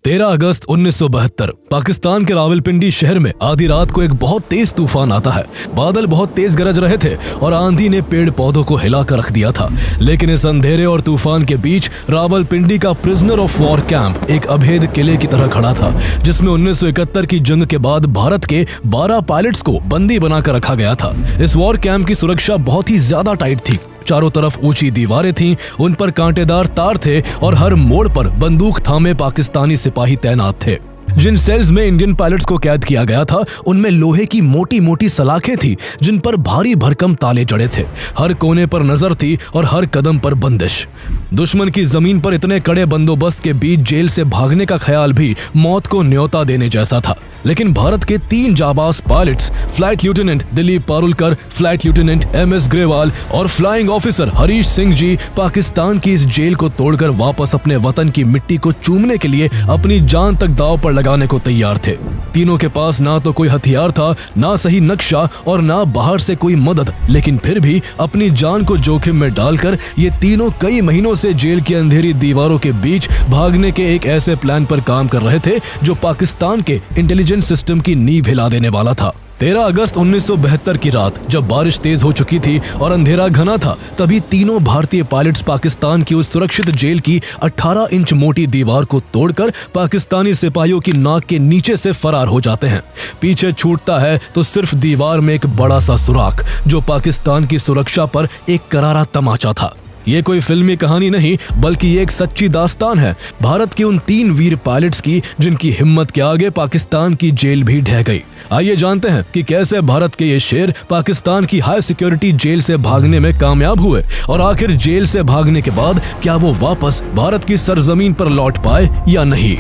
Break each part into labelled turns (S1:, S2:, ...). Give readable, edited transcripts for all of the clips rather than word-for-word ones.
S1: 13 अगस्त 1972 पाकिस्तान के रावलपिंडी शहर में आधी रात को एक बहुत तेज तूफान आता है। बादल बहुत तेज गरज रहे थे और आंधी ने पेड़ पौधों को हिलाकर रख दिया था। लेकिन इस अंधेरे और तूफान के बीच रावलपिंडी का प्रिजनर ऑफ वॉर कैंप एक अभेद किले की तरह खड़ा था, जिसमें 1971 की जंग के बाद भारत के 12 पायलट्स को बंदी बनाकर रखा गया था। इस वॉर कैंप की सुरक्षा बहुत ही ज्यादा टाइट थी। चारों तरफ ऊंची दीवारें थीं, उन पर कांटेदार तार थे और हर मोड़ पर बंदूक थामे पाकिस्तानी सिपाही तैनात थे। जिन सेल्स में इंडियन पायलट्स को कैद किया गया था, उनमें लोहे की मोटी मोटी सलाखें थी, जिन पर भारी भरकम ताले जड़े थे। हर कोने पर नजर थी और हर कदम पर बंदिश। दुश्मन की जमीन पर इतने कड़े बंदोबस्त के बीच जेल से भागने का ख्याल भी मौत को न्योता देने जैसा था। लेकिन भारत के 3 जाबाज pilots, flight lieutenant Dilip Parulkar, flight lieutenant MS Grewal और फ्लाइंग ऑफिसर हरीश सिंह जी, पाकिस्तान की इस जेल को तोड़कर वापस अपने वतन की मिट्टी को चूमने के लिए अपनी जान तक दांव पर लगाने को तैयार थे। तीनों के पास ना तो कोई हथियार था, ना सही नक्शा और ना बाहर से कोई मदद, लेकिन फिर भी अपनी जान को जोखिम में डालकर ये तीनों कई महीनों से जेल की अंधेरी दीवारों के बीच भागने के एक ऐसे प्लान पर काम कर रहे थे जो पाकिस्तान के इंटेलिजेंस सिस्टम की नींव हिला देने वाला था। 13 अगस्त 1972 की रात जब बारिश तेज हो चुकी थी और अंधेरा घना था, तभी तीनों भारतीय पायलट्स पाकिस्तान की उस सुरक्षित जेल की 18 इंच मोटी दीवार को तोड़कर पाकिस्तानी सिपाहियों की नाक के नीचे से फरार हो जाते हैं। पीछे छूटता है तो सिर्फ दीवार में एक बड़ा सा सुराख, जो पाकिस्तान की सुरक्षा पर एक करारा तमाचा था। ये कोई फिल्मी कहानी नहीं, बल्कि ये एक सच्ची दास्तान है भारत के उन 3 वीर पायलट्स की, जिनकी हिम्मत के आगे पाकिस्तान की जेल भी ढह गई। आइए जानते हैं कि कैसे भारत के ये शेर पाकिस्तान की हाई सिक्योरिटी जेल से भागने में कामयाब हुए और आखिर जेल से भागने के बाद क्या वो वापस भारत की सरजमीन पर लौट पाए या नहीं।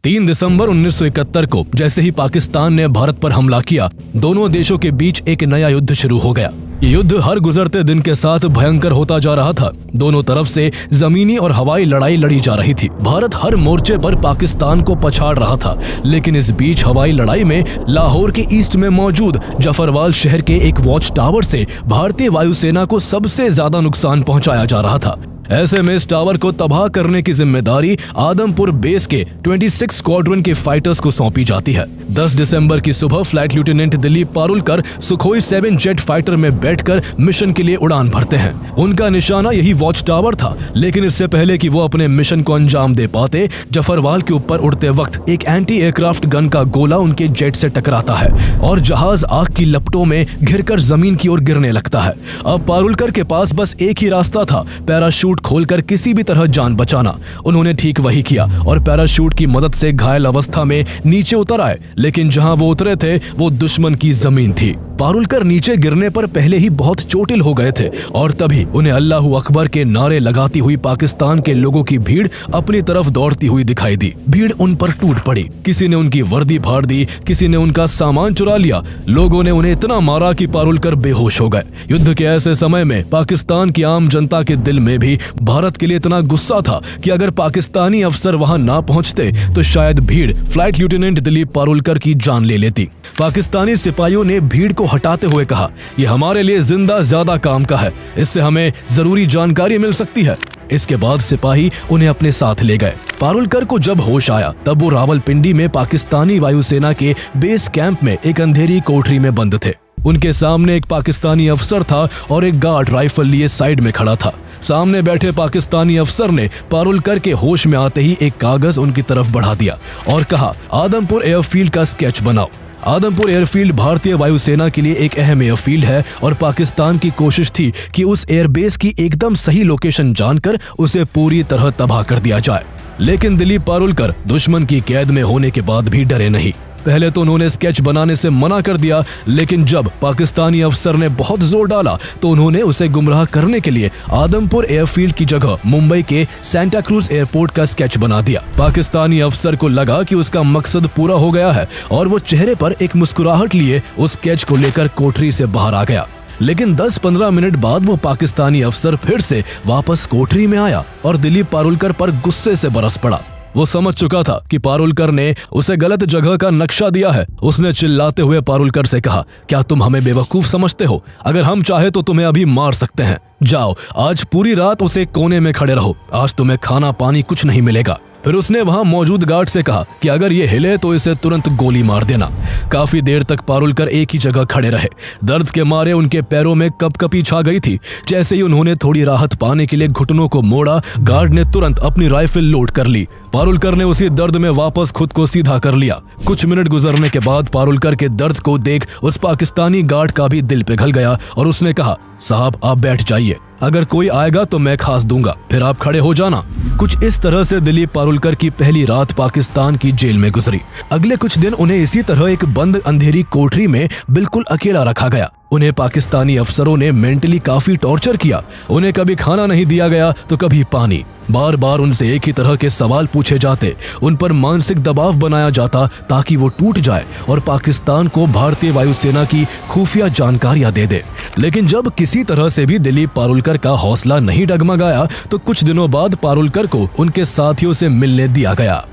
S1: तीन दिसंबर 1971 को जैसे ही पाकिस्तान ने भारत पर हमला किया, दोनों देशों के बीच एक नया युद्ध शुरू हो गया। ये युद्ध हर गुजरते दिन के साथ भयंकर होता जा रहा था। दोनों तरफ से जमीनी और हवाई लड़ाई लड़ी जा रही थी। भारत हर मोर्चे पर पाकिस्तान को पछाड़ रहा था, लेकिन इस बीच हवाई लड़ाई में लाहौर के ईस्ट में मौजूद जफरवाल शहर के एक वॉच टावर से भारतीय वायुसेना को सबसे ज्यादा नुकसान पहुंचाया जा रहा था। ऐसे में इस टावर को तबाह करने की जिम्मेदारी आदमपुर बेस के 26 स्क्वाड्रन के फाइटर्स को सौंपी जाती है। 10 दिसंबर की सुबह flight lieutenant Dilip Parulkar Sukhoi 7 jet fighter में बैठकर मिशन के लिए उड़ान भरते हैं। उनका निशाना यही वॉच टावर था, लेकिन इससे पहले कि वो अपने मिशन को अंजाम दे पाते, जफरवाल के ऊपर उड़ते वक्त एक एंटी एयरक्राफ्ट गन का गोला उनके जेट से टकराता है और जहाज आग की लपटों में घिरकर जमीन की ओर गिरने लगता है। अब पारुलकर के पास बस एक ही रास्ता था, पैराशूट खोलकर किसी भी तरह जान बचाना। उन्होंने ठीक वही किया और पैराशूट की मदद से घायल अवस्था में नीचे उतर आए, लेकिन जहां वो उतरे थे वो दुश्मन की जमीन थी। पारुलकर नीचे गिरने पर पहले ही बहुत चोटिल हो गए थे और तभी उन्हें अल्लाहू अकबर के नारे लगाती हुई पाकिस्तान के लोगों की भीड़ अपनी तरफ दौड़ती हुई दिखाई दी। भीड़ उन पर टूट पड़ी, किसी ने उनकी वर्दी फाड़ दी, किसी ने उनका सामान चुरा लिया। लोगों ने उन्हें इतना मारा कि पारुलकर बेहोश हो गए। युद्ध के ऐसे समय में पाकिस्तान की आम जनता के दिल में भी भारत के लिए इतना गुस्सा था कि अगर पाकिस्तानी अफसर वहां ना पहुंचते तो शायद भीड़ फ्लाइट लेफ्टिनेंट दिलीप पारुलकर की जान ले लेती। पाकिस्तानी सिपाहियों ने भीड़ को हटाते हुए कहा, ये हमारे लिए जिंदा ज्यादा काम का है, इससे हमें जरूरी जानकारी मिल सकती है। इसके बाद सिपाही उन्हें अपने साथ ले गए। पारुलकर को जब होश आया तब वो रावलपिंडी में पाकिस्तानी वायुसेना के बेस कैंप में एक अंधेरी कोठरी में बंद थे। उनके सामने एक पाकिस्तानी अफसर था और एक गार्ड राइफल लिए साइड में खड़ा था। सामने बैठे पाकिस्तानी अफसर ने पारुलकर के होश में आते ही एक कागज उनकी तरफ बढ़ा दिया और कहा, आदमपुर एयरफील्ड का स्केच बनाओ। आदमपुर एयरफील्ड भारतीय वायुसेना के लिए एक अहम एयरफील्ड है और पाकिस्तान की कोशिश थी कि उस एयरबेस की एकदम सही लोकेशन जानकर उसे पूरी तरह तबाह कर दिया जाए। लेकिन दिलीप पारुलकर दुश्मन की कैद में होने के बाद भी डरे नहीं। पहले तो उन्होंने स्केच बनाने से मना कर दिया, लेकिन जब पाकिस्तानी अफसर ने बहुत जोर डाला तो उन्होंने उसे गुमराह करने के लिए आदमपुर एयरफील्ड की जगह मुंबई के सेंटा क्रूज एयरपोर्ट का स्केच बना दिया। पाकिस्तानी अफसर को लगा कि उसका मकसद पूरा हो गया है और वो चेहरे पर एक मुस्कुराहट लिए उस स्केच को लेकर कोठरी से बाहर आ गया। लेकिन 10-15 मिनट बाद वो पाकिस्तानी अफसर फिर से वापस कोठरी में आया और दिलीप पारुलकर पर गुस्से से बरस पड़ा। वो समझ चुका था कि पारुलकर ने उसे गलत जगह का नक्शा दिया है। उसने चिल्लाते हुए पारुलकर से कहा, क्या तुम हमें बेवकूफ समझते हो? अगर हम चाहे तो तुम्हें अभी मार सकते हैं। जाओ, आज पूरी रात उसे कोने में खड़े रहो। आज तुम्हें खाना पानी कुछ नहीं मिलेगा। फिर उसने वहां मौजूद गार्ड से कहा कि अगर ये हिले तो इसे तुरंत गोली मार देना। काफी देर तक पारुलकर एक ही जगह खड़े रहे। दर्द के मारे उनके पैरों में कपकपी छा गई थी। जैसे ही उन्होंने थोड़ी राहत पाने के लिए घुटनों को मोड़ा, गार्ड ने तुरंत अपनी राइफल लोड कर ली। पारुलकर ने उसी दर्द में वापस खुद को सीधा कर लिया। कुछ मिनट गुजरने के बाद पारुलकर के दर्द को देख उस पाकिस्तानी गार्ड का भी दिल पिघल गया और उसने कहा, साहब आप बैठ जाइए, अगर कोई आएगा तो मैं खास दूंगा, फिर आप खड़े हो जाना। कुछ इस तरह से दिलीप पारुलकर की पहली रात पाकिस्तान की जेल में गुजरी। अगले कुछ दिन उन्हें इसी तरह एक बंद अंधेरी कोठरी में बिल्कुल अकेला रखा गया। उन्हें पाकिस्तानी अफसरों ने मेंटली काफी टॉर्चर किया। उन्हें कभी खाना नहीं दिया गया तो कभी पानी। बार बार उनसे एक ही तरह के सवाल पूछे जाते। उन पर मानसिक दबाव बनाया जाता ताकि वो टूट जाए और पाकिस्तान को भारतीय वायुसेना की खुफिया जानकारियां दे दे। लेकिन जब किसी तरह से भी दिलीप पारुलकर का हौसला नहीं डगमगाया तो कुछ दिनों बाद पारुलकर को उनके साथियों से मिलने दिया गया।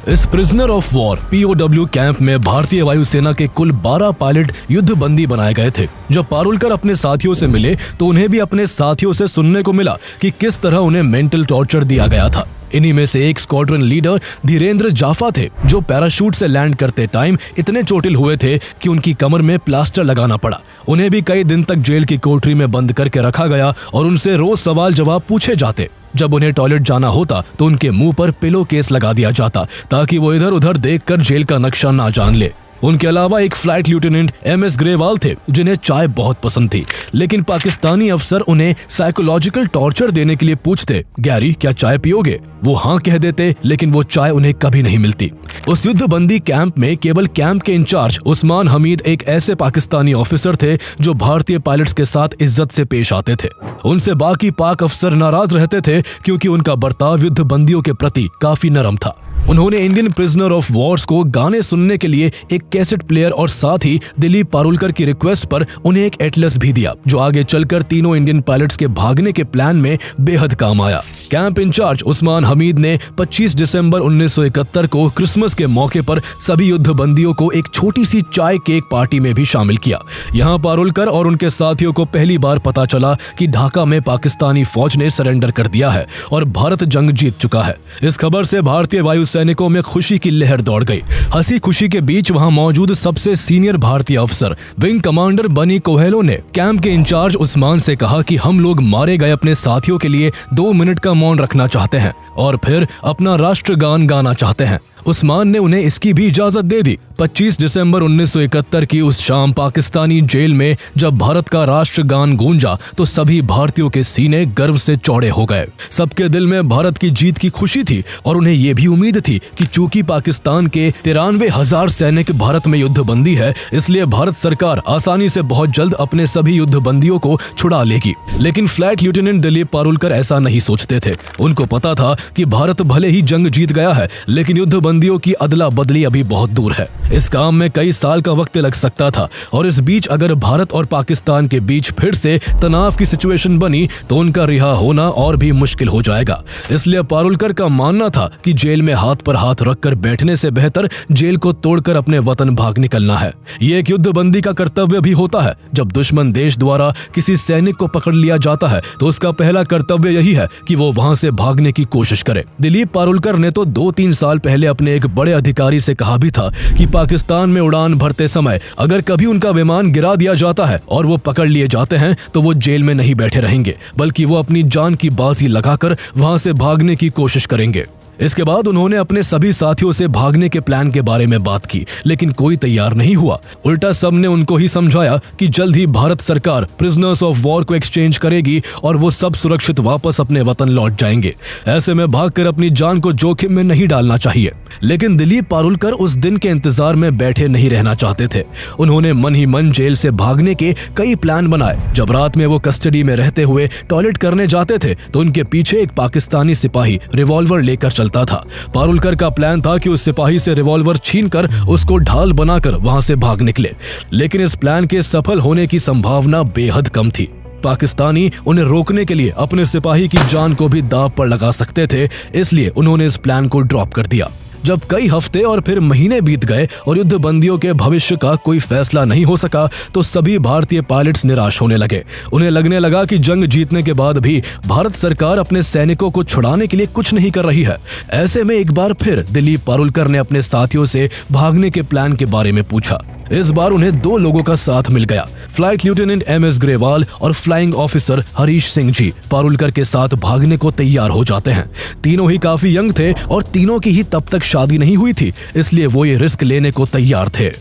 S1: इस prisoner of war POW camp में भारतीय वायुसेना के कुल 12 पायलट युद्धबंदी बनाए गए थे। जब पारुलकर अपने साथियों से मिले तो उन्हें भी अपने साथियों से सुनने को मिला कि किस तरह उन्हें मेंटल टॉर्चर दिया गया था। इन्हीं में से एक स्क्वाड्रन लीडर धीरेन्द्र जाफा थे, जो पैराशूट से लैंड करते टाइम इतने चोटिल हुए थे कि उनकी कमर में प्लास्टर लगाना पड़ा। उन्हें भी कई दिन तक जेल की कोठरी में बंद करके रखा गया और उनसे रोज सवाल जवाब पूछे जाते। जब उन्हें टॉयलेट जाना होता तो उनके मुंह पर पिलो केस लगा दिया जाता ताकि वो इधर उधर देखकर जेल का नक्शा ना जान ले। उनके अलावा एक फ्लाइट लेफ्टिनेंट MS ग्रेवाल थे, जिन्हें चाय बहुत पसंद थी। लेकिन पाकिस्तानी अफसर उन्हें साइकोलॉजिकल टॉर्चर देने के लिए पूछते, गैरी क्या चाय पियोगे? वो हाँ कह देते, लेकिन वो चाय उन्हें कभी नहीं मिलती। उस युद्धबंदी कैंप में केवल कैंप के इंचार्ज उस्मान हमीद एक ऐसे पाकिस्तानी ऑफिसर थे जो भारतीय पायलट्स के साथ इज्जत से पेश आते थे। उनसे बाकी पाक अफसर नाराज रहते थे क्योंकि उनका बर्ताव युद्धबंदियों के प्रति काफी नरम था। उन्होंने इंडियन प्रिजनर ऑफ वॉर्स को गाने सुनने के लिए एक कैसेट प्लेयर और साथ ही दिलीप पारुलकर की रिक्वेस्ट पर उन्हें एक एटलस भी दिया, जो आगे चलकर तीनों इंडियन पायलट्स के भागने के प्लान में बेहद काम आया। कैंप इंचार्ज उस्मान हमीद ने 25 दिसंबर 1971 को क्रिसमस के मौके पर सभी युद्धबंदियों को एक छोटी सी चाय केक पार्टी में भी शामिल किया। यहाँ पारुलकर और उनके साथियों को पहली बार पता चला कि ढाका में पाकिस्तानी फौज ने सरेंडर कर दिया है और भारत जंग जीत चुका है। इस खबर से भारतीय वायु सैनिकों में खुशी की लहर दौड़ गई। हंसी खुशी के बीच वहां मौजूद सबसे सीनियर भारतीय अफसर विंग कमांडर बनी कोहेलो ने कैंप के इंचार्ज उस्मान से कहा कि हम लोग मारे गए अपने साथियों के लिए 2 मिनट का मौन रखना चाहते हैं और फिर अपना राष्ट्रगान गाना चाहते हैं। उस्मान ने उन्हें इसकी भी इजाजत दे दी। 25 दिसंबर 1971 की उस शाम पाकिस्तानी जेल में जब भारत का राष्ट्रगान गूंजा तो सभी भारतीयों के सीने गर्व से चौड़े हो गए। सबके दिल में भारत की जीत की खुशी थी और उन्हें यह भी उम्मीद थी कि चूंकि पाकिस्तान के 93,000 सैनिक भारत में युद्धबंदी है, इसलिए भारत सरकार आसानी से बहुत जल्द अपने सभी युद्धबंदियों को छुड़ा लेगी। लेकिन फ्लाइट लेफ्टिनेंट दिलीप पारुलकर ऐसा नहीं सोचते थे। उनको पता था कि भारत भले ही जंग जीत गया है, लेकिन युद्धबंदियों की अदला बदली अभी बहुत दूर है। इस काम में कई साल का वक्त लग सकता था और इस बीच अगर भारत और पाकिस्तान के बीच फिर से तनाव की सिचुएशन बनी तो उनका रिहा होना और भी मुश्किल हो जाएगा। इसलिए पारुलकर का मानना था कि जेल में हाथ पर हाथ रखकर बैठने से बेहतर जेल को तोड़कर अपने वतन भाग निकलना है। ये एक युद्धबंदी का कर्तव्य भी होता है। जब दुश्मन देश द्वारा किसी सैनिक को पकड़ लिया जाता है तो उसका पहला कर्तव्य यही है कि वो वहां से भागने की कोशिश करे। दिलीप पारुलकर ने तो 2-3 साल पहले अपने एक बड़े अधिकारी से कहा भी था कि पाकिस्तान में उड़ान भरते समय अगर कभी उनका विमान गिरा दिया जाता है और वो पकड़ लिए जाते हैं तो वो जेल में नहीं बैठे रहेंगे, बल्कि वो अपनी जान की बाजी लगाकर वहां से भागने की कोशिश करेंगे। इसके बाद उन्होंने अपने सभी साथियों से भागने के प्लान के बारे में बात की, लेकिन कोई तैयार नहीं हुआ। उल्टा सबने उनको ही समझाया कि जल्द ही भारत सरकार प्रिजनर्स ऑफ वॉर को एक्सचेंज करेगी और वो सब सुरक्षित वापस अपने वतन लौट जाएंगे। ऐसे में भागकर अपनी जान को जोखिम में नहीं डालना चाहिए। लेकिन दिलीप पारुलकर उस दिन के इंतजार में बैठे नहीं रहना चाहते थे। उन्होंने मन ही मन जेल से भागने के कई प्लान बनाए। जब रात में वो कस्टडी में रहते हुए टॉयलेट करने जाते थे तो उनके पीछे एक पाकिस्तानी सिपाही रिवॉल्वर लेकर चलता था। पारुलकर का प्लान था कि उस सिपाही से रिवॉल्वर छीनकर उसको ढाल बनाकर वहां से भाग निकले, लेकिन इस प्लान के सफल होने की संभावना बेहद कम थी। पाकिस्तानी उन्हें रोकने के लिए अपने सिपाही की जान को भी दांव पर लगा सकते थे, इसलिए उन्होंने इस प्लान को ड्रॉप कर दिया। जब कई हफ्ते और फिर महीने बीत गए और युद्ध बंदियों के भविष्य का कोई फैसला नहीं हो सका तो सभी भारतीय पायलट्स निराश होने लगे। उन्हें लगने लगा कि जंग जीतने के बाद भी भारत सरकार अपने सैनिकों को छुड़ाने के लिए कुछ नहीं कर रही है। ऐसे में एक बार फिर दिलीप पारुलकर ने अपने साथियों से भागने के प्लान के बारे में पूछा। इस बार उन्हें दो लोगों का साथ मिल गया। फ्लाइट लेफ्टिनेंट MS ग्रेवाल और फ्लाइंग ऑफिसर हरीश सिंह जी पारुलकर के साथ भागने को तैयार हो जाते हैं। तीनों ही काफी यंग थे और तीनों की ही तब तक शादी नहीं हुई थी, इसलिए वो ये रिस्क लेने को तैयार थे।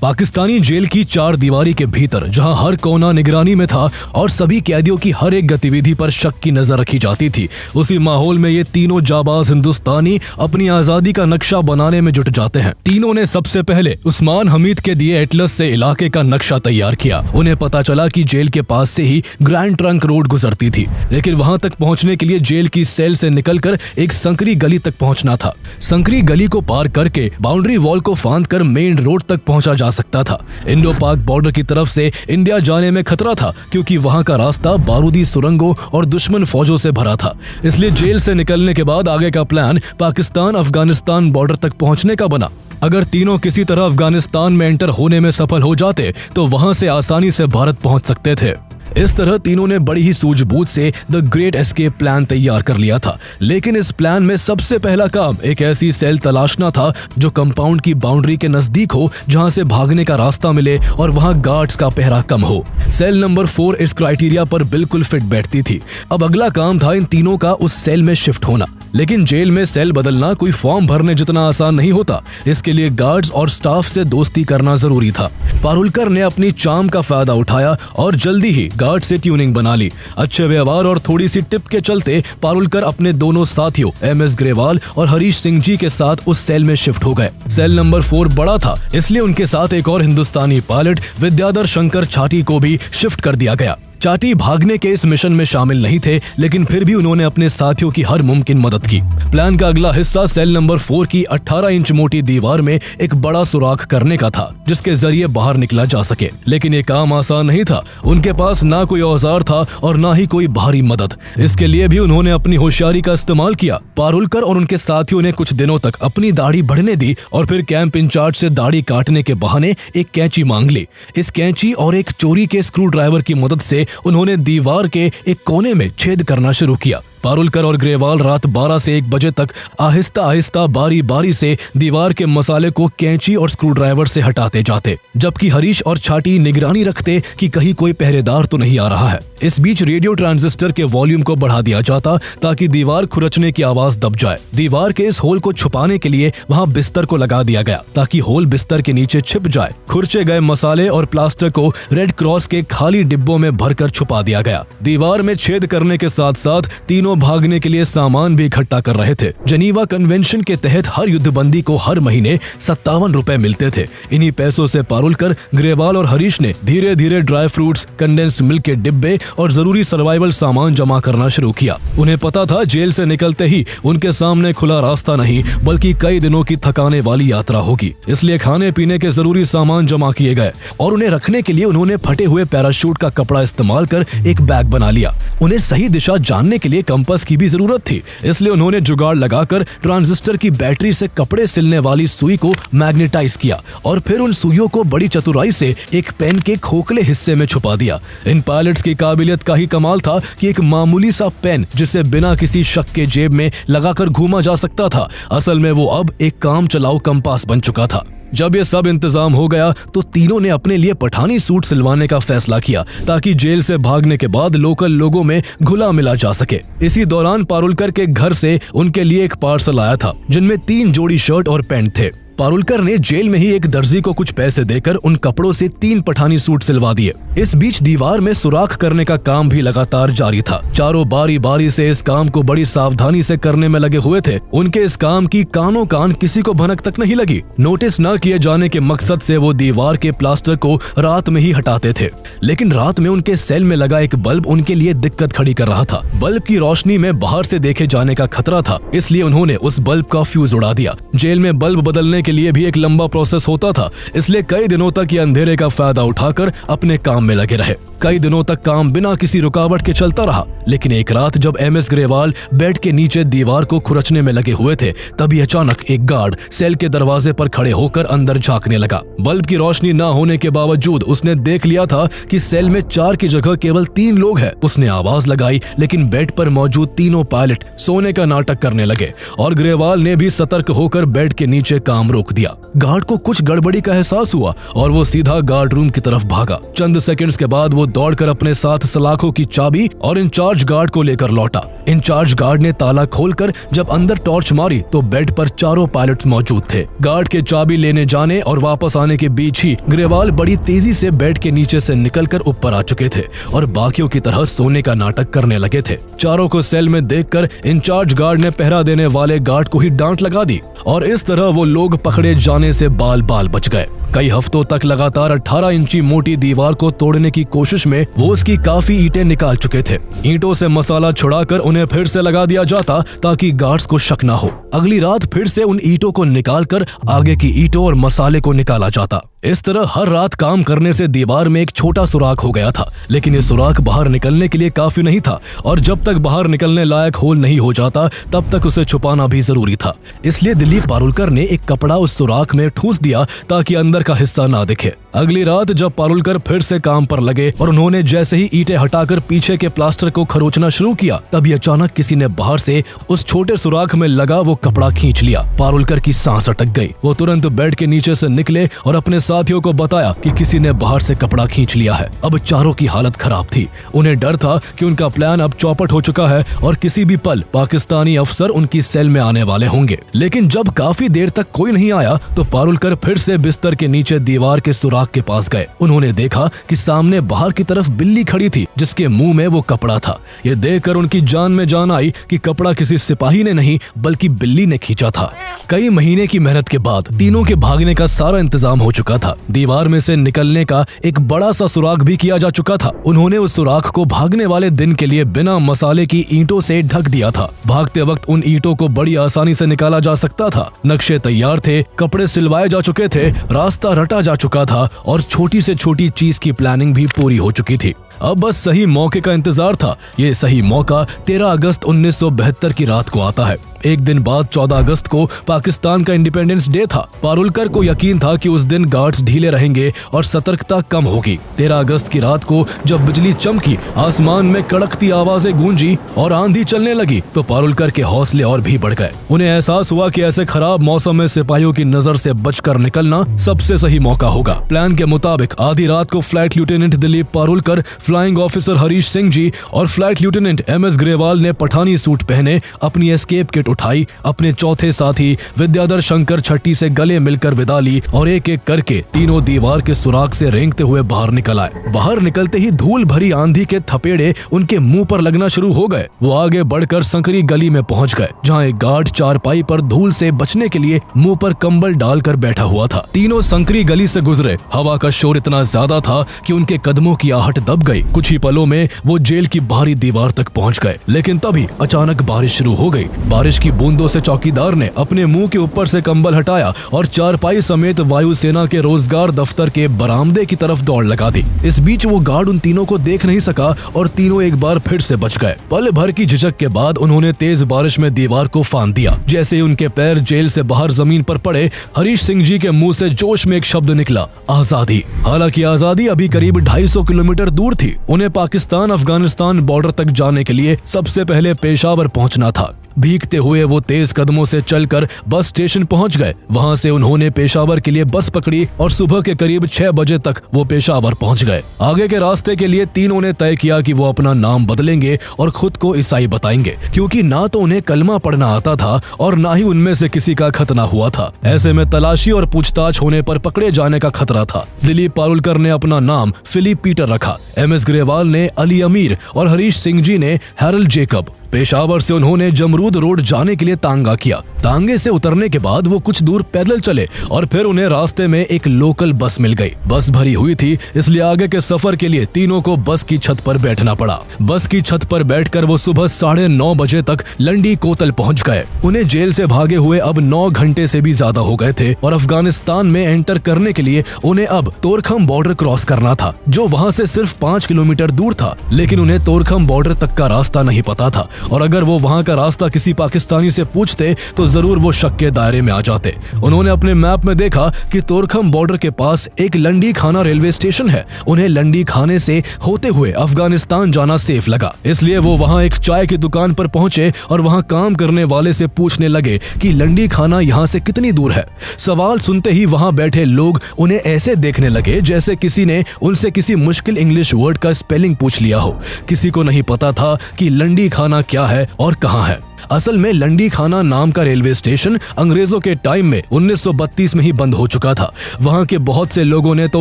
S1: पाकिस्तानी जेल की 4 दीवारी के भीतर जहां हर कोना निगरानी में था और सभी कैदियों की हर एक गतिविधि पर शक की नजर रखी जाती थी, उसी माहौल में ये तीनों जाबाज हिंदुस्तानी अपनी आजादी का नक्शा बनाने में जुट जाते हैं। तीनों ने सबसे पहले उस्मान हमीद के दिए एटलस से इलाके का नक्शा तैयार किया। उन्हें पता चला कि जेल के पास से ही ग्रैंड ट्रंक रोड गुजरती थी, लेकिन वहां तक पहुंचने के लिए जेल की सेल से निकलकर एक संकरी गली तक पहुंचना था। संकरी गली को पार करके बाउंड्री वॉल को फांदकर मेन रोड तक पहुंचा जा सकता था। इंडो पाक बॉर्डर की तरफ से इंडिया जाने में खतरा था, क्योंकि वहां का रास्ता बारूदी सुरंगों और दुश्मन फौजों से भरा था। इसलिए जेल से निकलने के बाद आगे का प्लान पाकिस्तान अफगानिस्तान बॉर्डर तक पहुंचने का बना। अगर तीनों किसी तरह अफगानिस्तान में एंटर होने में सफल हो जाते तो वहां से आसानी से भारत पहुंच सकते थे। इस तरह तीनों ने बड़ी ही सूझबूझ से द ग्रेट एस्केप प्लान तैयार कर लिया था। लेकिन इस प्लान में सबसे पहला काम एक ऐसी सेल तलाशना था जो कंपाउंड की बाउंड्री के नजदीक हो, जहां से भागने का रास्ता मिले और वहां गार्ड्स का पहरा कम हो। सेल नंबर 4 इस क्राइटेरिया पर बिल्कुल फिट बैठती थी। अब अगला काम था इन तीनों का उस सेल में शिफ्ट होना। लेकिन जेल में सेल बदलना कोई फॉर्म भरने जितना आसान नहीं होता। इसके लिए गार्ड्स और स्टाफ से दोस्ती करना जरूरी था। पारुलकर ने अपनी चार्म का फायदा उठाया और जल्दी ही गार्ड से ट्यूनिंग बना ली। अच्छे व्यवहार और थोड़ी सी टिप के चलते पारुलकर अपने दोनों साथियों MS ग्रेवाल और हरीश सिंह जी के साथ उस सेल में शिफ्ट हो गए। सेल नंबर 4 बड़ा था, इसलिए उनके साथ एक और हिंदुस्तानी पायलट विद्याधर शंकर छाटी को भी शिफ्ट कर दिया गया। चाटी भागने के इस मिशन में शामिल नहीं थे, लेकिन फिर भी उन्होंने अपने साथियों की हर मुमकिन मदद की। प्लान का अगला हिस्सा सेल नंबर 4 की 18 इंच मोटी दीवार में एक बड़ा सुराख करने का था, जिसके जरिए बाहर निकला जा सके। लेकिन ये काम आसान नहीं था। उनके पास ना कोई औजार था और ना ही कोई बाहरी मदद। इसके लिए भी उन्होंने अपनी होशियारी का इस्तेमाल किया। पारुलकर और उनके साथियों ने कुछ दिनों तक अपनी दाढ़ी बढ़ने दी और फिर कैंप इंचार्ज से दाढ़ी काटने के बहाने एक कैंची मांग ली। इस कैंची और एक चोरी के स्क्रू ड्राइवर की मदद से उन्होंने दीवार के एक कोने में छेद करना शुरू किया। पारुलकर और ग्रेवाल रात 12 से 1 बजे तक आहिस्ता आहिस्ता बारी बारी से दीवार के मसाले को कैंची और स्क्रू ड्राइवर से हटाते जाते, जबकि हरीश और छाटी निगरानी रखते कि कहीं कोई पहरेदार तो नहीं आ रहा है। इस बीच रेडियो ट्रांजिस्टर के वॉल्यूम को बढ़ा दिया जाता ताकि दीवार खुरचने की आवाज दब जाए। दीवार के इस होल को छुपाने के लिए वहां बिस्तर को लगा दिया गया ताकि होल बिस्तर के नीचे छिप जाए। खुरचे गए मसाले और प्लास्टर को रेड क्रॉस के खाली डिब्बों में भरकर छुपा दिया गया। दीवार में छेद करने के साथ साथ तीनों भागने के लिए सामान भी इकट्ठा कर रहे थे। जनीवा कन्वेंशन के तहत हर युद्धबंदी को हर महीने 57 रुपए मिलते थे। इन्हीं पैसों से पारुलकर, ग्रेवाल और हरीश ने धीरे धीरे ड्राई फ्रूट्स, कंडेंस मिल्क के डिब्बे और जरूरी सर्वाइवल सामान जमा करना शुरू किया। उन्हें पता था जेल से निकलते ही उनके सामने खुला रास्ता नहीं बल्कि कई दिनों की थकाने वाली यात्रा होगी। इसलिए खाने पीने के जरूरी सामान जमा किए गए और उन्हें रखने के लिए उन्होंने फटे हुए पैराशूट का कपड़ा इस्तेमाल कर एक बैग बना लिया। उन्हें सही दिशा जानने के लिए कंपास की भी जरूरत थी, इसलिए उन्होंने जुगाड़ लगाकर ट्रांजिस्टर की बैटरी से कपड़े सिलने वाली सुई को मैग्नेटाइज किया और फिर उन सुइयों को बड़ी चतुराई से एक पेन के खोखले हिस्से में छुपा दिया। इन पायलट्स की काबिलियत का ही कमाल था कि एक मामूली सा पेन जिसे बिना किसी शक के जेब में लगाकर घूमा जा सकता था, असल में वो अब एक काम चलाऊ कंपास बन चुका था। जब ये सब इंतजाम हो गया तो तीनों ने अपने लिए पठानी सूट सिलवाने का फैसला किया ताकि जेल से भागने के बाद लोकल लोगों में घुला मिला जा सके। इसी दौरान पारुलकर के घर से उनके लिए एक पार्सल आया था जिनमें 3 जोड़ी शर्ट और पैंट थे। पारुलकर ने जेल में ही एक दर्जी को कुछ पैसे देकर उन कपड़ों से 3 पठानी सूट सिलवा दिए। इस बीच दीवार में सुराख करने का काम भी लगातार जारी था। चारों बारी बारी से इस काम को बड़ी सावधानी से करने में लगे हुए थे। उनके इस काम की कानों कान किसी को भनक तक नहीं लगी। नोटिस न किए जाने के मकसद से वो दीवार के प्लास्टर को रात में ही हटाते थे, लेकिन रात में उनके सेल में लगा एक बल्ब उनके लिए दिक्कत खड़ी कर रहा था। बल्ब की रोशनी में बाहर से देखे जाने का खतरा था, इसलिए उन्होंने उस बल्ब का फ्यूज उड़ा दिया। जेल में बल्ब बदलने के के लिए भी एक लंबा प्रोसेस होता था, इसलिए कई दिनों तक ये अंधेरे का फायदा उठाकर अपने काम में लगे रहे। कई दिनों तक काम बिना किसी रुकावट के चलता रहा, लेकिन एक रात जब एमएस ग्रेवाल बेड के नीचे दीवार को खुरचने में लगे हुए थे, तभी अचानक एक गार्ड सेल के दरवाजे पर खड़े होकर अंदर झांकने लगा। बल्ब की रोशनी न होने के बावजूद उसने देख लिया था कि सेल में 4 की जगह केवल 3 लोग हैं। उसने आवाज लगाई, लेकिन बेड पर मौजूद तीनों पायलट सोने का नाटक करने लगे और ग्रेवाल ने भी सतर्क होकर बेड के नीचे काम रोक दिया। गार्ड को कुछ गड़बड़ी का एहसास हुआ और वो सीधा गार्ड रूम की तरफ भागा। चंद सेकंड्स के बाद वो दौड़कर अपने साथ सलाखों की चाबी और इंचार्ज गार्ड को लेकर लौटा। इंचार्ज गार्ड ने ताला खोलकर जब अंदर टॉर्च मारी तो बेड पर 4 पायलट्स मौजूद थे। गार्ड के चाबी लेने जाने और वापस आने के बीच ही ग्रेवाल बड़ी तेजी से बेड के नीचे से निकलकर ऊपर आ चुके थे और बाकियों की तरह सोने का नाटक करने लगे थे। चारों को सेल में देखकर इंचार्ज गार्ड ने पहरा देने वाले गार्ड को ही डांट लगा दी और इस तरह वो लोग पकड़े जाने से बाल बाल बच गए। कई हफ्तों तक लगातार 18 इंची मोटी दीवार को तोड़ने की कोशिश में वो उसकी काफी ईंटें निकाल चुके थे। ईंटों से मसाला छुड़ाकर उन्हें फिर से लगा दिया जाता ताकि गार्ड्स को शक न हो। अगली रात फिर से उन ईंटों को निकालकर आगे की ईंटों और मसाले को निकाला जाता। इस तरह हर रात काम करने से दीवार में एक छोटा सुराख हो गया था, लेकिन ये सुराख बाहर निकलने के लिए काफी नहीं था और जब तक बाहर निकलने लायक होल नहीं हो जाता तब तक उसे छुपाना भी जरूरी था। इसलिए दिलीप पारुलकर ने एक कपड़ा उस सुराख में ठूंस दिया ताकि अंदर का हिस्सा ना दिखे। अगली रात जब पारुलकर फिर से काम पर लगे और उन्होंने जैसे ही ईंटें हटाकर पीछे के प्लास्टर को खरोचना शुरू किया, तभी अचानक किसी ने बाहर से उस छोटे सुराख में लगा वो कपड़ा खींच लिया। पारुलकर की सांस अटक गई। वो तुरंत बेड के नीचे से निकले और अपने साथियों को बताया कि किसी ने बाहर से कपड़ा खींच लिया है। अब चारों की हालत खराब थी। उन्हें डर था कि उनका प्लान अब चौपट हो चुका है और किसी भी पल पाकिस्तानी अफसर उनकी सेल में आने वाले होंगे। लेकिन जब काफी देर तक कोई नहीं आया तो पारुलकर फिर से बिस्तर के नीचे दीवार के सुराख के पास गए। उन्होंने देखा कि सामने बाहर की तरफ बिल्ली खड़ी थी जिसके मुंह में वो कपड़ा था। ये देखकर उनकी जान में जान आई कि कपड़ा किसी सिपाही ने नहीं बल्कि बिल्ली ने खींचा था। कई महीने की मेहनत के बाद तीनों के भागने का सारा इंतजाम हो चुका था। दीवार में से निकलने का एक बड़ा सा सुराख भी किया जा चुका था। उन्होंने उस सुराख को भागने वाले दिन के लिए बिना मसाले की ईंटों से ढक दिया था। भागते वक्त उन ईंटों को बड़ी आसानी से निकाला जा सकता था। नक्शे तैयार थे, कपड़े सिलवाए जा चुके थे, रास्ता रटा जा चुका था और छोटी से छोटी चीज की प्लानिंग भी पूरी हो चुकी थी। अब बस सही मौके का इंतजार था। ये सही मौका 13 अगस्त 1972 की रात को आता है। एक दिन बाद 14 अगस्त को पाकिस्तान का इंडिपेंडेंस डे था। पारुलकर को यकीन था कि उस दिन गार्ड्स ढीले रहेंगे और सतर्कता कम होगी। 13 अगस्त की रात को जब बिजली चमकी, आसमान में कड़कती आवाजें गूंजी और आंधी चलने लगी तो पारुलकर के हौसले और भी बढ़ गए। उन्हें एहसास हुआ कि ऐसे खराब मौसम में सिपाहियों की नजर से बचकर निकलना सबसे सही मौका होगा। प्लान के मुताबिक आधी रात को flight lieutenant Dilip Parulkar, flying officer Harish Singh ji और फ्लाइट लेफ्टिनेंट एमएस ग्रेवाल ने पठानी सूट पहने अपनी एस्केप किट उठाई, अपने चौथे साथी विद्याधर शंकर छठी से गले मिलकर विदा ली और एक एक करके तीनों दीवार के सुराख से रेंगते हुए बाहर निकल आए। बाहर निकलते ही धूल भरी आंधी के थपेड़े उनके मुंह पर लगना शुरू हो गए। वो आगे बढ़कर संकरी गली में पहुंच गए जहां एक गार्ड चारपाई पर धूल से बचने के लिए मुंह पर कंबल डालकर बैठा हुआ था। तीनों संकरी गली से गुजरे। हवा का शोर इतना ज्यादा था कि उनके कदमों की आहट दब गई। कुछ ही पलों में वो जेल की बाहरी दीवार तक पहुंच गए। लेकिन तभी अचानक बारिश शुरू हो गई। बारिश की बूंदों से चौकीदार ने अपने मुंह के ऊपर से कंबल हटाया और चारपाई समेत वायुसेना के रोजगार दफ्तर के बरामदे की तरफ दौड़ लगा दी। इस बीच वो गार्ड उन तीनों को देख नहीं सका और तीनों एक बार फिर से बच गए। पल भर की झिझक के बाद उन्होंने तेज बारिश में दीवार को फांद दिया। जैसे ही उनके पैर जेल से बाहर जमीन पर पड़े, हरीश सिंह जी के मुंह से जोश में एक शब्द निकला, आजादी। हालांकि आजादी अभी करीब 250 किलोमीटर दूर थी। उन्हें पाकिस्तान अफगानिस्तान बॉर्डर तक जाने के लिए सबसे पहले पेशावर पहुंचना था। भीगते हुए वो तेज कदमों से चलकर बस स्टेशन पहुंच गए। वहां से उन्होंने पेशावर के लिए बस पकड़ी और सुबह के करीब 6 बजे तक वो पेशावर पहुंच गए। आगे के रास्ते के लिए तीनों ने तय किया कि वो अपना नाम बदलेंगे और खुद को ईसाई बताएंगे, क्योंकि ना तो उन्हें कलमा पढ़ना आता था और ना ही उनमें से किसी का खतना हुआ था। ऐसे में तलाशी और पूछताछ होने पर पकड़े जाने का खतरा था। दिलीप पारुलकर ने अपना नाम फिलिप पीटर रखा। एमएस ग्रेवाल ने अली अमीर और हरीश सिंह जी ने हैरल्ड जेकब। पेशावर से उन्होंने जमरूद रोड जाने के लिए तांगा किया। तांगे से उतरने के बाद वो कुछ दूर पैदल चले और फिर उन्हें रास्ते में एक लोकल बस मिल गई। बस भरी हुई थी, इसलिए आगे के सफर के लिए तीनों को बस की छत पर बैठना पड़ा। बस की छत पर बैठकर वो सुबह 9:30 बजे तक लंडी कोतल पहुंच गए। उन्हें जेल से भागे हुए अब 9 घंटे से भी ज्यादा हो गए थे और अफगानिस्तान में एंटर करने के लिए उन्हें अब तोरखम बॉर्डर क्रॉस करना था, जो वहां से सिर्फ 5 किलोमीटर दूर था। लेकिन उन्हें तोरखम बॉर्डर तक का रास्ता नहीं पता था और अगर वो वहां का रास्ता किसी पाकिस्तानी से पूछते तो जरूर वो शक के दायरे में आ जाते। उन्होंने अपने मैप में देखा कि तोरखम बॉर्डर के पास एक लंडी खाना रेलवे स्टेशन है। उन्हें लंडी खाने से होते हुए अफगानिस्तान जाना सेफ लगा, इसलिए वो वहां एक चाय की दुकान पर पहुंचे और वहां काम करने वाले से पूछने लगे कि लंडी खाना यहाँ से कितनी दूर है। सवाल सुनते ही वहां बैठे लोग उन्हें ऐसे देखने लगे जैसे किसी ने उनसे किसी मुश्किल इंग्लिश वर्ड का स्पेलिंग पूछ लिया हो। किसी को नहीं पता था कि लंडी खाना क्या है और कहाँ है। असल में लंडी खाना नाम का रेलवे स्टेशन अंग्रेजों के टाइम में 1932 में ही बंद हो चुका था। वहां के बहुत से लोगों ने तो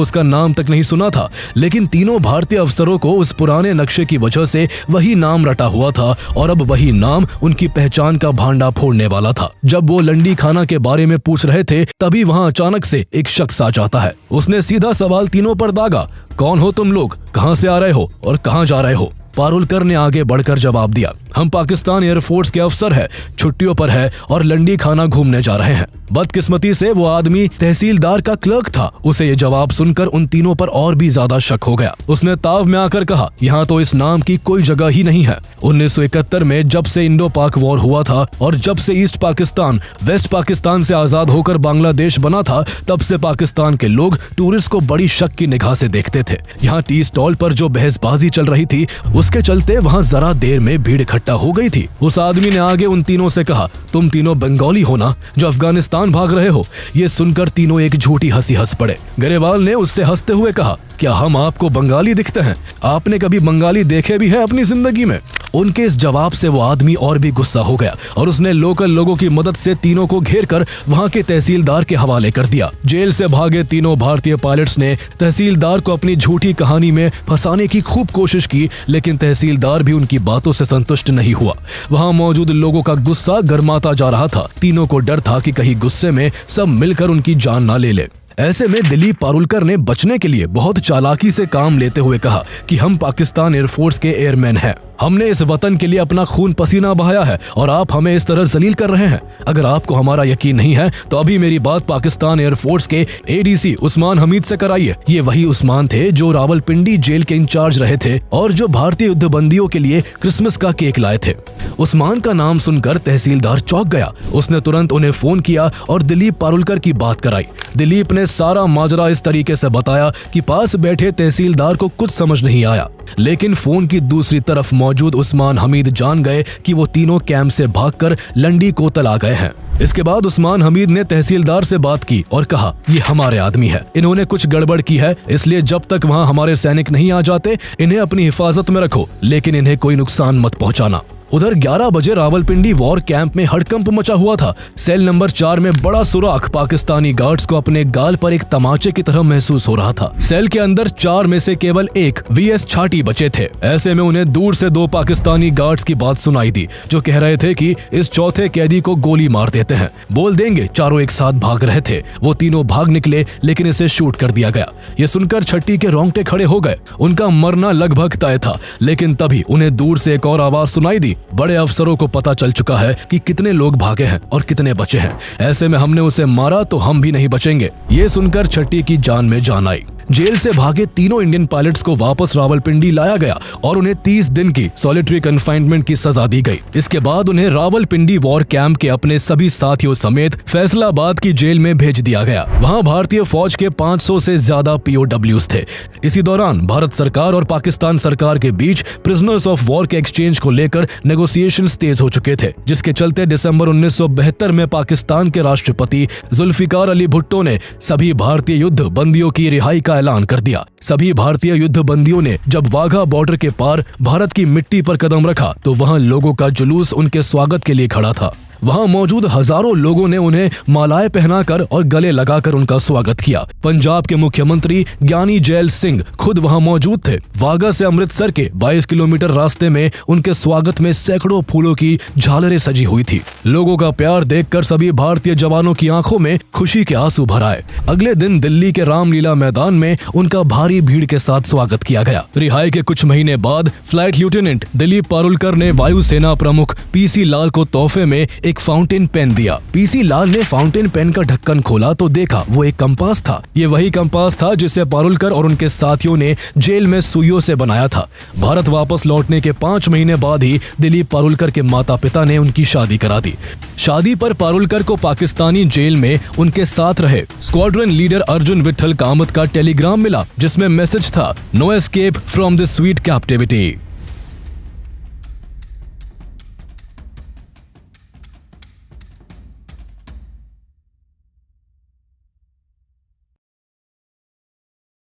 S1: उसका नाम तक नहीं सुना था, लेकिन तीनों भारतीय अफसरों को उस पुराने नक्शे की वजह से वही नाम रटा हुआ था और अब वही नाम उनकी पहचान का भांडा फोड़ने वाला था। जब वो लंडी खाना के बारे में पूछ रहे थे तभी वहां अचानक से एक शख्स आ जाता है। उसने सीधा सवाल तीनों पर दागा, कौन हो तुम लोग, कहां से आ रहे हो और कहां जा रहे हो। पारुलकर ने आगे बढ़कर जवाब दिया, हम पाकिस्तान एयरफोर्स के अफसर हैं, छुट्टियों पर है और लंडी खाना घूमने जा रहे हैं। बदकिस्मती से वो आदमी तहसीलदार का क्लर्क था। उसे ये जवाब सुनकर उन तीनों पर और भी ज्यादा शक हो गया। उसने ताव में आकर कहा, यहाँ तो इस नाम की कोई जगह ही नहीं है। 1971 में जब से इंडो पाक वॉर हुआ था और जब से ईस्ट पाकिस्तान वेस्ट पाकिस्तान से आजाद होकर बांग्लादेश बना था, तब से पाकिस्तान के लोग टूरिस्ट को बड़ी शक की निगाह से देखते थे। यहाँ टी स्टॉल पर जो बहसबाजी चल रही थी उसके चलते वहाँ जरा देर में भीड़ इकट्ठा हो गई थी। उस आदमी ने आगे उन तीनों से कहा, तुम तीनों बंगाली हो ना, जो अफगानिस्तान भाग रहे हो। ये सुनकर तीनों एक झूठी हंसी हंस पड़े। गरेवाल ने उससे हंसते हुए कहा, क्या हम आपको बंगाली दिखते हैं? आपने कभी बंगाली देखे भी है अपनी जिंदगी में? उनके इस जवाब से वो आदमी और भी गुस्सा हो गया और उसने लोकल लोगों की मदद से तीनों को घेर कर वहाँ के तहसीलदार के हवाले कर दिया। जेल से भागे तीनों भारतीय पायलट्स ने तहसीलदार को अपनी झूठी कहानी में फंसाने की खूब कोशिश की, लेकिन तहसीलदार भी उनकी बातों से संतुष्ट नहीं हुआ। वहाँ मौजूद लोगों का गुस्सा गर्माता जा रहा था। तीनों को डर था कि कहीं गुस्से में सब मिलकर उनकी जान ना ले ले। ऐसे में दिलीप पारुलकर ने बचने के लिए बहुत चालाकी से काम लेते हुए कहा कि हम पाकिस्तान एयरफोर्स के एयरमैन हैं। हमने इस वतन के लिए अपना खून पसीना बहाया है और आप हमें इस तरह जलील कर रहे हैं। अगर आपको हमारा यकीन नहीं है तो अभी मेरी बात पाकिस्तान एयरफोर्स के एडीसी उस्मान हमीद से कराइए। ये वही उस्मान थे जो रावलपिंडी जेल के इंचार्ज रहे थे और जो भारतीय युद्ध बंदियों के लिए क्रिसमस का केक लाए थे। उस्मान का नाम सुनकर तहसीलदार चौंक गया। उसने तुरंत उन्हें फोन किया और दिलीप पारुलकर की बात कराई। दिलीप ने सारा माजरा इस तरीके से बताया कि पास बैठे तहसीलदार को कुछ समझ नहीं आया, लेकिन फोन की दूसरी तरफ मौजूद उस्मान हमीद जान गए कि वो तीनों कैंप से भागकर लंडी कोतल आ गए हैं। इसके बाद उस्मान हमीद ने तहसीलदार से बात की और कहा, ये हमारे आदमी है, इन्होंने कुछ गड़बड़ की है, इसलिए जब तक वहाँ हमारे सैनिक नहीं आ जाते इन्हें अपनी हिफाजत में रखो, लेकिन इन्हें कोई नुकसान मत पहुँचाना। उधर 11 बजे रावलपिंडी वॉर कैंप में हड़कंप मचा हुआ था। सेल नंबर 4 में बड़ा सुराख पाकिस्तानी गार्ड्स को अपने गाल पर एक तमाचे की तरह महसूस हो रहा था। सेल के अंदर 4 में से केवल एक वीएस छाटी बचे थे। ऐसे में उन्हें दूर से 2 पाकिस्तानी गार्ड्स की बात सुनाई दी जो कह रहे थे कि इस चौथे कैदी को गोली मार देते हैं, बोल देंगे। चारों एक साथ भाग रहे थे। वो तीनों भाग निकले लेकिन इसे शूट कर दिया गया। ये सुनकर छट्टी के रोंगटे खड़े हो गए। उनका मरना लगभग तय था, लेकिन तभी उन्हें दूर से एक और आवाज सुनाई दी। बड़े अफसरों को पता चल चुका है कि कितने लोग भागे हैं और कितने बचे हैं। ऐसे में हमने उसे मारा तो हम भी नहीं बचेंगे। ये सुनकर छट्टी की जान में जान आई। जेल से भागे तीनों इंडियन पायलट्स को वापस रावलपिंडी लाया गया और उन्हें 30 दिन की सॉलिटरी कन्फाइनमेंट की सजा दी गई। इसके बाद उन्हें रावलपिंडी वॉर कैंप के अपने सभी साथियों समेत फैसलाबाद की जेल में भेज दिया गया। वहां भारतीय फौज के 500 से ज्यादा POWs थे। इसी दौरान भारत सरकार और पाकिस्तान सरकार के बीच प्रिजनर्स ऑफ वॉर के एक्सचेंज को लेकर नेगोशिएशंस तेज हो चुके थे, जिसके चलते दिसंबर 1972 में पाकिस्तान के राष्ट्रपति जुल्फिकार अली भुट्टो ने सभी भारतीय युद्ध बंदियों की रिहाई का ऐलान कर दिया। सभी भारतीय युद्ध बंदियों ने जब वाघा बॉर्डर के पार भारत की मिट्टी पर कदम रखा तो वहां लोगों का जुलूस उनके स्वागत के लिए खड़ा था। वहाँ मौजूद हजारों लोगों ने उन्हें मालाएं पहनाकर और गले लगाकर उनका स्वागत किया। पंजाब के मुख्यमंत्री ज्ञानी जैल सिंह खुद वहाँ मौजूद थे। वाघा से अमृतसर के 22 किलोमीटर रास्ते में उनके स्वागत में सैकड़ों फूलों की झालरें सजी हुई थी। लोगों का प्यार देखकर सभी भारतीय जवानों की आंखों में खुशी के आंसू भर आए। अगले दिन दिल्ली के रामलीला मैदान में उनका भारी भीड़ के साथ स्वागत किया गया। रिहाई के कुछ महीने बाद फ्लाइट लेफ्टिनेंट दिलीप पारुलकर ने वायुसेना प्रमुख पीसी लाल को तोहफे में एक फाउंटेन पेन दिया। पीसी लाल ने फाउंटेन पेन का ढक्कन खोला तो देखा वो एक कंपास था। ये वही कंपास था जिसे पारुलकर और उनके साथियों ने जेल में सुइयों से बनाया था। भारत वापस लौटने के 5 महीने बाद ही दिलीप पारुलकर के माता पिता ने उनकी शादी करा दी। शादी पर पारुलकर को पाकिस्तानी जेल में उनके साथ रहे स्क्वाड्रन लीडर अर्जुन विट्ठल कामत का टेलीग्राम मिला, जिसमें मैसेज था, no escape from this sweet captivity.